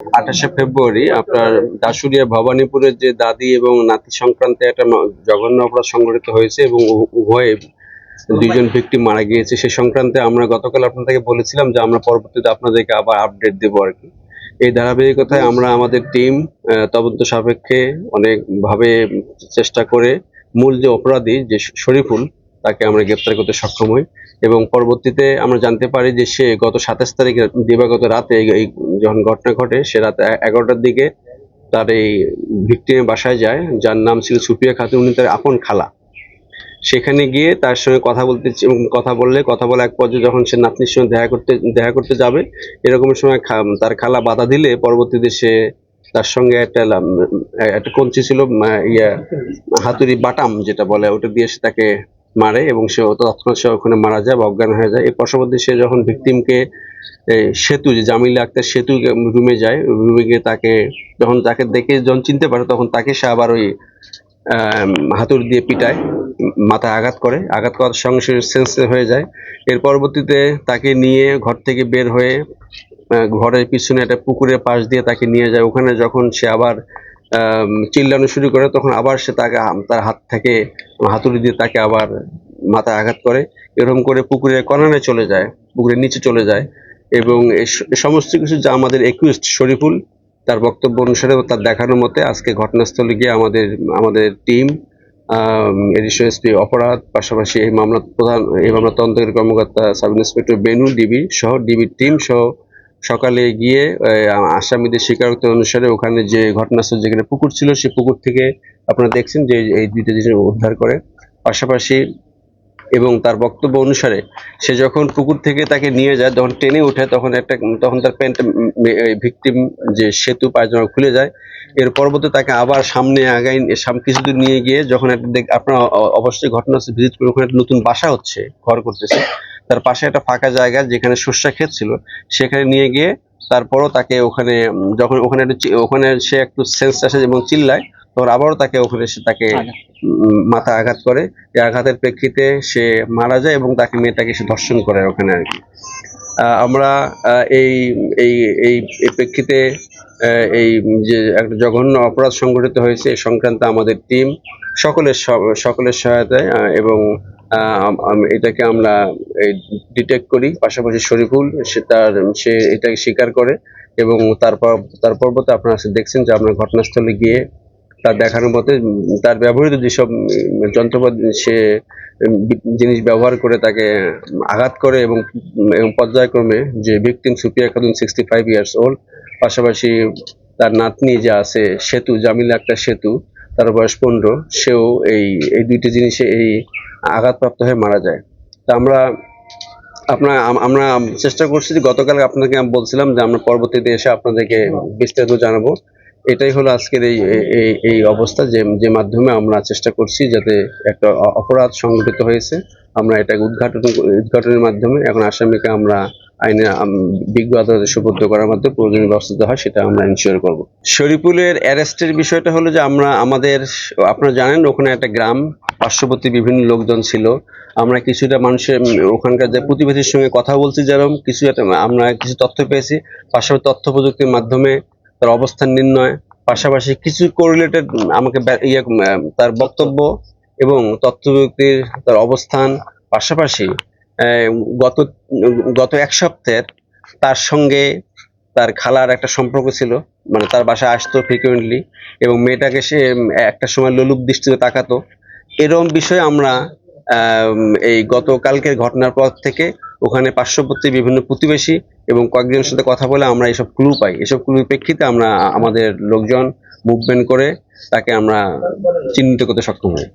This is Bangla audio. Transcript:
28শে ফেব্রুয়ারি আপনার দাশুরিয়া ভবানীপুরের যে দাদি এবং নাতি সংক্রান্তে একটা জঘন্য অপরাধ সংঘটিত হয়েছে এবং উভয়ে দুইজন ভিকটিম মারা গিয়েছে। সে সংক্রান্তে আমরা গতকাল আপনাদেরকে বলেছিলাম যে আমরা পরবর্তীতে আপনাদেরকে আবার আপডেট দেবো আর কি। এই ধারাবাহিকতায় আমরা আমাদের টিম তদন্ত সাপেক্ষে অনেকভাবে চেষ্টা করে মূল যে অপরাধী যে শরীফুল তাকে আমরা গ্রেপ্তার করতে সক্ষম হই এবং পরবর্তীতে আমরা জানতে পারি যে সে গত 27 তারিখে দিবাগত রাতে এই যখন ঘটনা ঘটে সে রাত 11টার দিকে তার এই ভিকটিমের বাসায় যায়, যার নাম ছিল সুফিয়া খাতুন, উনি তার আপন খালা। সেখানে গিয়ে তার সঙ্গে কথা বলে এক পর্যায়ে যখন সে নাতনির সঙ্গে দেখা করতে যাবে এরকম সময় তার খালা বাধা দিলে পরবর্তীতে সে তার সঙ্গে একটা কঞ্চি ছিল, হাতুড়ি বাটাম যেটা বলে, ওটা দিয়ে সে তাকে মারে এবং সে তৎক্ষণাৎ সে ওখানে মারা যায় বা অজ্ঞান হয়ে যায়। এই পাশাপাশি সে যখন ভিকটিমকে সেতু যে জামিলা আক্তার সেতু রুমে যায়, রুমে গিয়ে তাকে দেখে যখন চিনতে পারে তখন তাকে সে আবার ওই হাতুড়ি দিয়ে পিটায়, মাথায় আঘাত করার সঙ্গে সে সেন্স হয়ে যায়। এর পরবর্তীতে তাকে নিয়ে ঘর থেকে বের হয়ে ঘরের পিছনে একটা পুকুরের পাশ দিয়ে তাকে নিয়ে যায়। ওখানে যখন সে আবার চিল্লানো শুরু করে তখন আবার সে তার হাত থেকে হাতুড়ি দিয়ে তাকে আবার মাথায় আঘাত করে। এরকম করে পুকুরের কর্নারে চলে যায়, পুকুরের নিচে চলে যায় এবং সমস্ত কিছু যা আমাদের একিউজড শরীফুল তার বক্তব্য অনুসারে তার দেখানো মতে আজকে ঘটনাস্থলে গিয়ে আমাদের টিম এডিশনাল এসপি অপরাধ, পাশাপাশি এই মামলা তদন্তকারী কর্মকর্তা সাব ইন্সপেক্টর বেনু ডিবির টিম সহ সকালে গিয়ে আসামিদের স্বীকারোক্তি অনুসারে ওখানে যে ঘটনাস্থল যেখানে পুকুর ছিল সেই পুকুর থেকে আপনারা দেখছেন যে এই দুইটা জিনিস উদ্ধার করে। পাশাপাশি এবং তার বক্তব্য অনুসারে সে যখন পুকুর থেকে তাকে নিয়ে যায়, যখন টেনে ওঠে তখন তার প্যান্ট ভিকটিম যে সেতু পায়জামা খুলে যায়। এর পরবর্তী তাকে আবার সামনে কিছু দূর নিয়ে গিয়ে যখন আপনারা অবশ্যই ঘটনাস্থলে ভিজিট করে, ওখানে একটা নতুন বাসা হচ্ছে, ঘর করতেছে, তার পাশে একটা ফাঁকা জায়গা যেখানে সর্ষা ক্ষেত ছিল সেখানে নিয়ে গিয়ে তারপরও তাকে ওখানে সে একটু সেন্স আসে এবং চিল্লায়, তখন আবারও তাকে মাথা আঘাত করে। এই আঘাতের প্রেক্ষিতে সে মারা যায় এবং মেয়েটাকে সে ধর্ষণ করে ওখানে আর কি। আমরা এই এই এই প্রেক্ষিতে এই যে একটা জঘন্য অপরাধ সংঘটিত হয়েছে এই সংক্রান্ত আমাদের টিম সকলের সহায়তায় এবং এটাকে আমরা ডিটেক্ট করি। পাশাপাশি শরীফুল সে এটাকে স্বীকার করে এবং তার পরবর্তী আপনারা দেখছেন যে আমরা ঘটনাস্থলে গিয়ে তার দেখানোর মতে তার ব্যবহৃত যেসব যন্ত্রপাতি সে জিনিস ব্যবহার করে তাকে আঘাত করে এবং পর্যায়ক্রমে যে victim Sufia Khatun 65 years old, পাশাপাশি তার নাতনি যে আছে সেতু জামিলা আক্তার সেতু, তার বয়স 15, সেও এই দুইটি জিনিসে এই আঘাতপ্রাপ্ত হয়ে মারা যায়। তা আমরা চেষ্টা করছি যে গতকাল আপনাকে বলছিলাম যে আমরা পরবর্তীতে এসে আপনাদেরকে বিস্তারিত জানাবো। এটাই হলো আজকের এই অবস্থা যে মাধ্যমে আমরা চেষ্টা করছি যাতে একটা অপরাধ সংঘটিত হয়েছে আমরা এটাকে উদ্ঘাটনের মাধ্যমে এখন আসামিকে আমরা আইনে বিজ্ঞ আদালতে সুপর্দ করার মাধ্যমে প্রয়োজনীয় ব্যবস্থা হয় সেটা আমরা ইনশিওর করব। শরীফুলের অ্যারেস্টের বিষয়টা হলো যে আপনারা জানেন ওখানে একটা গ্রাম, পার্শ্ববর্তী বিভিন্ন লোকজন ছিল। আমরা কিছুটা মানুষের ওখানকার যে প্রতিবেশীর সঙ্গে কথা বলছি, যেরকম আমরা কিছু তথ্য পেয়েছি, পাশাপাশি তথ্য প্রযুক্তির মাধ্যমে তার অবস্থান নির্ণয়, পাশাপাশি কিছু কোরিলেটেড আমাকে তার বক্তব্য এবং তথ্য প্রযুক্তির তার অবস্থান, পাশাপাশি গত এক সপ্তাহের তার সঙ্গে তার খালার একটা সম্পর্ক ছিল, মানে তার বাসায় আসতো ফ্রিকুয়েন্টলি এবং মেয়েটাকে সে একটা সময় লোলুপ দৃষ্টিতে তাকাতো। এরকম বিষয়ে আমরা এই গতকালকের ঘটনার পর থেকে ওখানে পার্শ্ববর্তী বিভিন্ন প্রতিবেশী এবং কয়েকজনের সাথে কথা বলে আমরা এসব ক্লু পাই। এসব ক্লুর প্রেক্ষিতে আমরা আমাদের লোকজন মুভমেন্ট করে তাকে আমরা চিহ্নিত করতে সক্ষম হই।